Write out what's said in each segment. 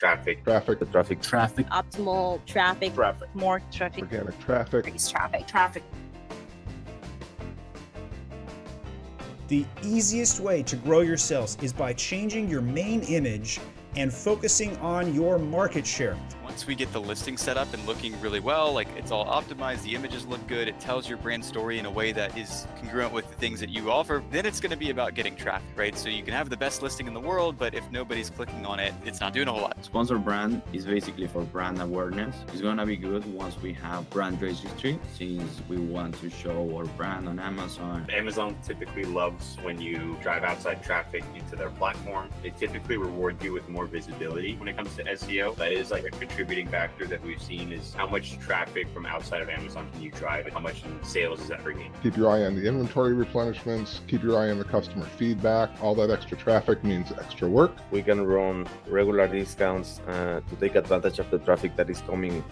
Traffic. Traffic. Traffic. Traffic. Optimal traffic. Traffic. More traffic. Organic traffic. Increased traffic. Traffic. The easiest way to grow your sales is by changing your main image and focusing on your market share. Once we get the listing set up and looking really well, like it's all optimized, the images look good, it tells your brand story in a way that is congruent with the things that you offer, then it's going to be about getting traffic, right? So you can have the best listing in the world, but if nobody's clicking on it, it's not doing a whole lot. Sponsored brand is basically for brand awareness. It's going to be good once we have brand registry, since we want to show our brand on Amazon. Amazon typically loves when you drive outside traffic into their platform. They typically reward you with more visibility. When it comes to SEO, that is like a contributing factor that we've seen is how much traffic from outside of Amazon can you drive and how much in sales is that bringing. Keep your eye on the inventory replenishments. Keep your eye on the customer feedback. All that extra traffic means extra work. We can run regular discounts to take advantage of the traffic that is coming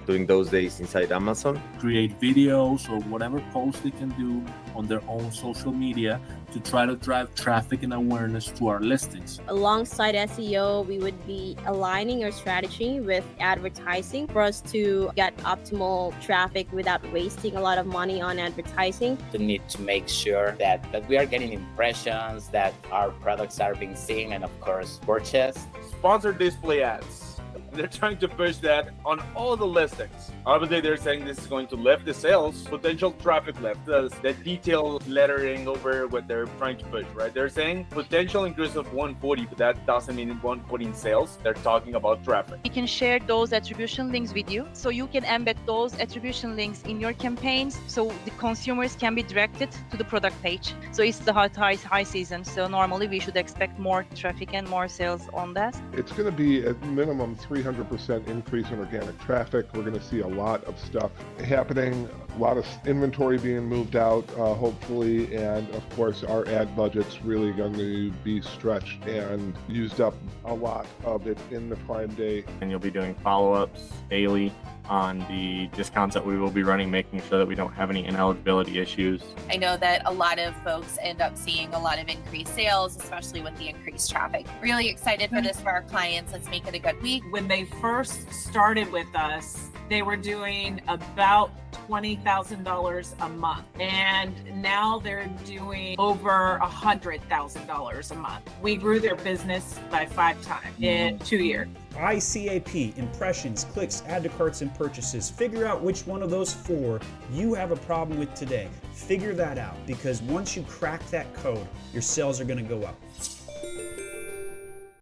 during those days inside Amazon. Create videos or whatever posts they can do on their own social media to try to drive traffic and awareness to our listings. Alongside SEO, we would be aligning our strategy with advertising for us to get optimal traffic without wasting a lot of money on advertising. We need to make sure that we are getting impressions, that our products are being seen, and of course purchased. Sponsored display ads. They're trying to push that on all the listings. Obviously, they're saying this is going to lift the sales, potential traffic lift, the detailed lettering over what they're trying to push, right? They're saying potential increase of 140, but that doesn't mean 140 in sales. They're talking about traffic. We can share those attribution links with you, so you can embed those attribution links in your campaigns, so the consumers can be directed to the product page. So it's the high season, so normally we should expect more traffic and more sales on that. It's going to be at minimum 300% increase in organic traffic. We're going to see a lot of stuff happening, a lot of inventory being moved out, hopefully, and of course our ad budget's really going to be stretched and used up a lot of it in the Prime Day. And you'll be doing follow-ups daily on the discounts that we will be running, making sure that we don't have any ineligibility issues. I know that a lot of folks end up seeing a lot of increased sales, especially with the increased traffic. Really excited for this for our clients. Let's make it a good week. When they first started with us, they were doing about $20,000 a month, and now they're doing over $100,000 a month. We grew their business by 5 times in 2 years. ICAP, impressions, clicks, add to carts, and purchases. Figure out which one of those 4 you have a problem with today. Figure that out, because once you crack that code, your sales are going to go up.